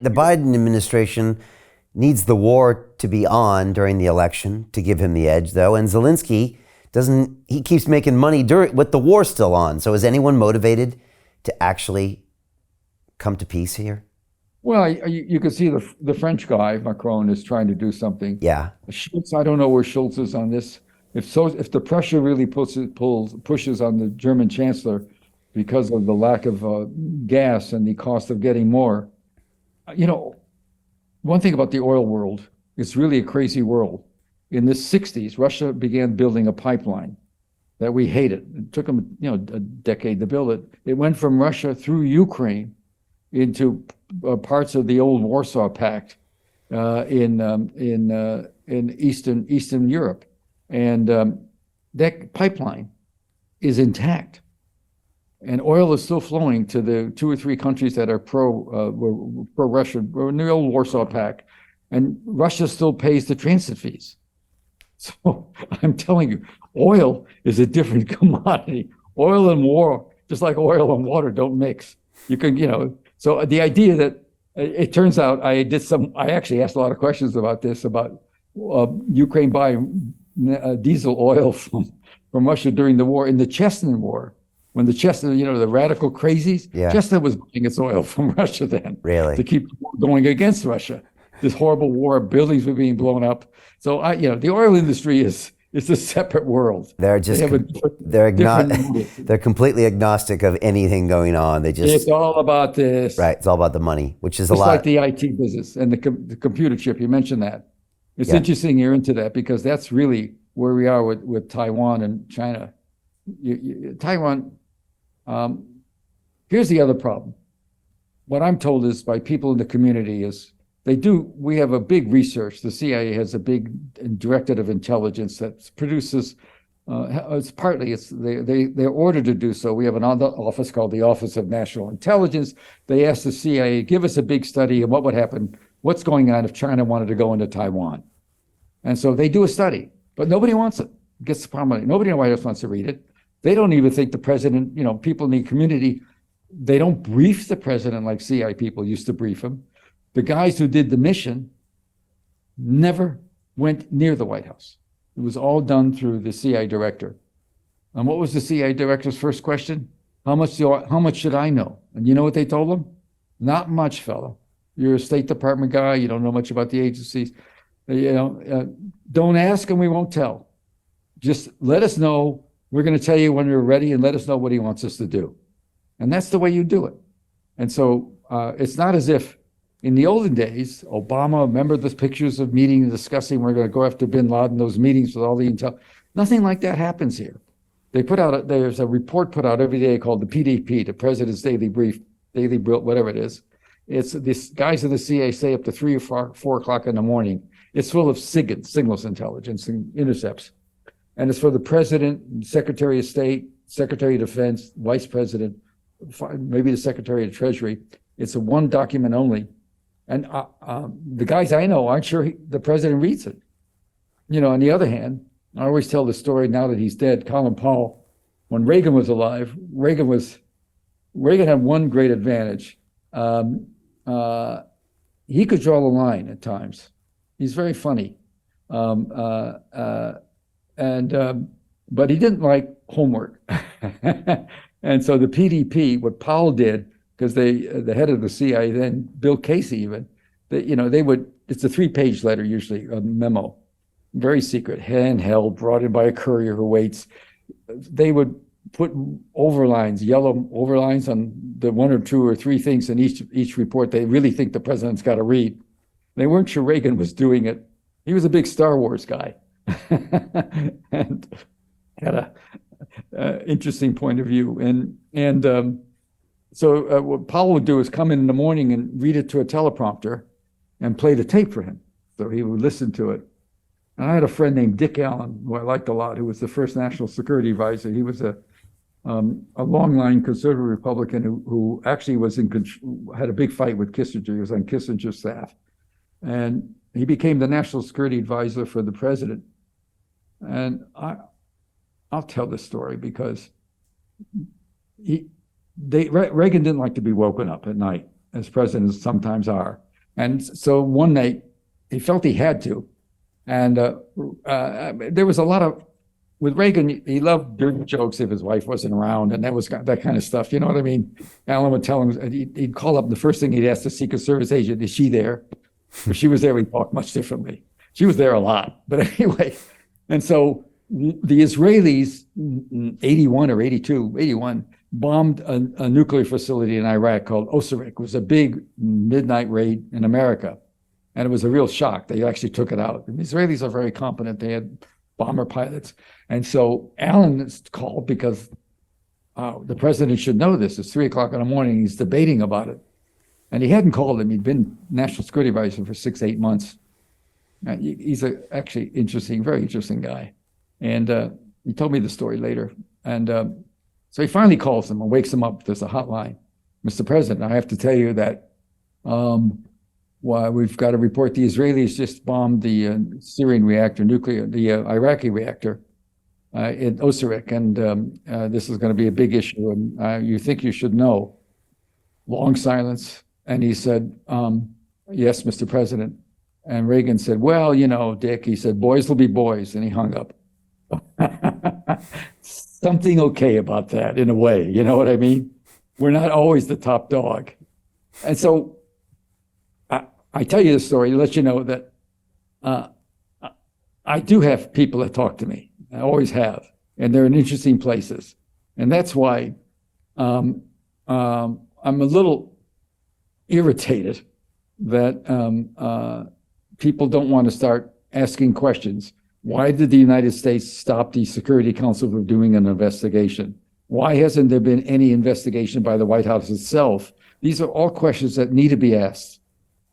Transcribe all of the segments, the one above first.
The Biden administration needs the war to be on during the election to give him the edge, though. And Zelensky doesn't, he keeps making money with the war still on. So is anyone motivated to actually come to peace here? Well, you can see the French guy, Macron, is trying to do something. Yeah. Schultz, I don't know where Schultz is on this. If the pressure really pushes on the German chancellor because of the lack of gas and the cost of getting more, one thing about the oil world, it's really a crazy world. In the 60s, Russia began building a pipeline that we hated. It took them, a decade to build it. It went from Russia through Ukraine into parts of the old Warsaw Pact in Eastern Europe, and that pipeline is intact, and oil is still flowing to the 2 or 3 countries that are pro-Russian, in the old Warsaw Pact, and Russia still pays the transit fees. So I'm telling you, oil is a different commodity. Oil and war, just like oil and water, don't mix. You can, so the idea that it turns out I actually asked a lot of questions about this, about Ukraine buying diesel oil from Russia during the war, in the Chechen War, when the Chechen, the radical crazies, Yeah. Chechen was buying its oil from Russia then. Really? To keep going against Russia. This horrible war, buildings were being blown up. So the oil industry is a separate world. They're just they're completely agnostic of anything going on. It's all about this. Right. It's all about the money, which is Just a lot. like the IT business and the computer chip. You mentioned that. It's interesting you're into that, because that's really where we are with Taiwan and China. Taiwan. Here's the other problem. What I'm told is by people in the community is we have a big research. The CIA has a big directorate of intelligence that produces, they're ordered to do so. We have another office called the Office of National Intelligence. They asked the CIA, give us a big study of what would happen, what's going on if China wanted to go into Taiwan. And so they do a study, but nobody wants it. Gets the problem. Nobody in the White House wants to read it. They don't even think the president, people in the community, they don't brief the president like CIA people used to brief him. The guys who did the mission never went near the White House. It was all done through the CIA director. And what was the CIA director's first question? How much should I know? And you know what they told him? Not much, fella. You're a State Department guy. You don't know much about the agencies. Don't ask and we won't tell. Just let us know. We're going to tell you when we're ready, and let us know what he wants us to do. And that's the way you do it. And so it's not as if in the olden days, Obama, remember the pictures of meeting and discussing, we're going to go after bin Laden, those meetings with all the intel. Nothing like that happens here. There's a report put out every day called the PDP, the President's Daily Brief, whatever it is. It's these guys in the CIA stay up to 3 or 4 o'clock in the morning. It's full of signals intelligence and intercepts. And it's for the President, Secretary of State, Secretary of Defense, Vice President, maybe the Secretary of Treasury. It's a one document only. And the guys I know aren't sure the president reads it. On the other hand, I always tell the story now that he's dead. Colin Powell, when Reagan was alive, Reagan had one great advantage. He could draw the line at times. He's very funny. But he didn't like homework. And so the PDP, what Powell did, because the head of the CIA then, Bill Casey even, it's a 3-page letter usually, a memo, very secret, handheld, brought in by a courier who waits. They would put overlines, yellow overlines on the 1 or 2 or 3 things in each report they really think the president's got to read. They weren't sure Reagan was doing it. He was a big Star Wars guy and had a interesting point of view. So what Powell would do is come in the morning and read it to a teleprompter and play the tape for him. So he would listen to it. And I had a friend named Dick Allen, who I liked a lot, who was the first national security advisor. He was a long-line conservative Republican who actually had a big fight with Kissinger. He was on Kissinger's staff. And he became the national security advisor for the president. And I'll tell this story because Reagan didn't like to be woken up at night, as presidents sometimes are. And so one night he felt he had to. And there was a lot of, with Reagan, he loved dirty jokes if his wife wasn't around, and that was that kind of stuff. You know what I mean? Alan would tell him, he'd call up, the first thing he'd ask the Secret Service agent, is she there? If she was there, we'd talk much differently. She was there a lot. But anyway, and so the Israelis, 81 or 82, 81, bombed a nuclear facility in Iraq called Osirik. It was a big midnight raid in America. And it was a real shock. They actually took it out. The Israelis are very competent. They had bomber pilots. And so Alan is called because the president should know this. It's 3:00 in the morning. He's debating about it. And he hadn't called him. He'd been National Security Advisor for 6-8 months. He's actually interesting, very interesting guy. And he told me the story later. And so he finally calls him and wakes him up. There's a hotline. Mr. President, I have to tell you that we've got to report the Israelis just bombed the Syrian reactor, the Iraqi reactor in Osirik. And this is going to be a big issue. And you think you should know. Long silence. And he said, yes, Mr. President. And Reagan said, well, you know, Dick, he said, boys will be boys. And he hung up. Something okay about that in a way. You know what I mean? We're not always the top dog. And so I tell you the story to let you know that I do have people that talk to me. I always have. And they're in interesting places. And that's why I'm a little irritated that people don't want to start asking questions. Why did the United States stop the Security Council from doing an investigation? Why hasn't there been any investigation by the White House itself? These are all questions that need to be asked.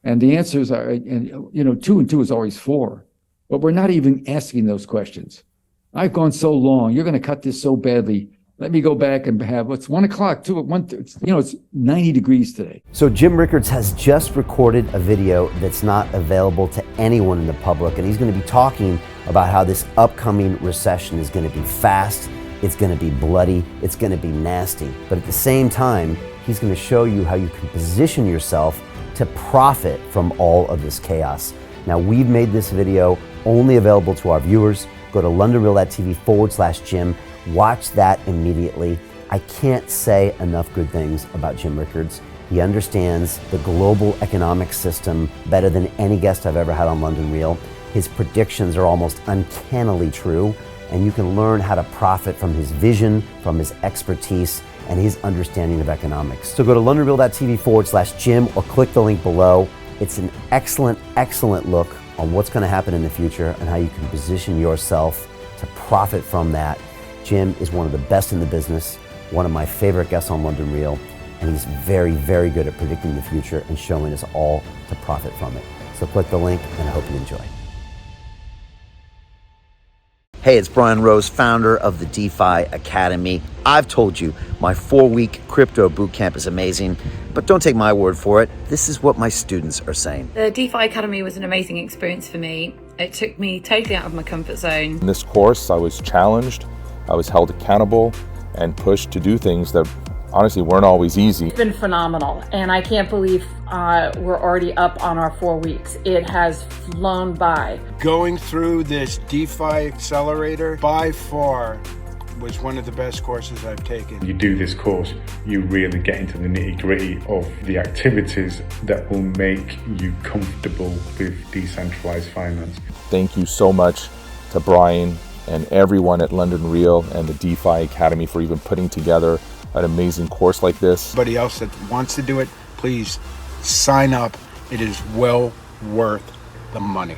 And the answers are, and, you know, 2 and 2 is always 4. But we're not even asking those questions. I've gone so long. You're going to cut this so badly. Let me go back and have, it's 1 o'clock, 2 at 1, you know, it's 90 degrees today. So Jim Rickards has just recorded a video that's not available to anyone in the public, and he's going to be talking about how this upcoming recession is going to be fast, it's going to be bloody, it's going to be nasty. But at the same time, he's going to show you how you can position yourself to profit from all of this chaos. Now, we've made this video only available to our viewers. Go to londonreal.tv/Jim. Watch that immediately. I can't say enough good things about Jim Rickards. He understands the global economic system better than any guest I've ever had on London Real. His predictions are almost uncannily true, and you can learn how to profit from his vision, from his expertise, and his understanding of economics. So go to londonreal.tv/Jim or click the link below. It's an excellent, excellent look on what's going to happen in the future and how you can position yourself to profit from that. Jim is one of the best in the business, one of my favorite guests on London Real, and he's very, very good at predicting the future and showing us all to profit from it. So click the link, and I hope you enjoy. Hey, it's Brian Rose, founder of the DeFi Academy. I've told you my 4-week crypto bootcamp is amazing, but don't take my word for it. This is what my students are saying. The DeFi Academy was an amazing experience for me. It took me totally out of my comfort zone. In this course, I was challenged, I was held accountable, and pushed to do things that honestly weren't always easy. It's been phenomenal, and I can't believe we're already up on our 4 weeks. It has flown by. Going through this DeFi accelerator by far was one of the best courses I've taken. You do this course, you really get into the nitty-gritty of the activities that will make you comfortable with decentralized finance. Thank you so much to Brian and everyone at London Real and the DeFi Academy for even putting together an amazing course like this. Anybody else that wants to do it, please sign up. It is well worth the money.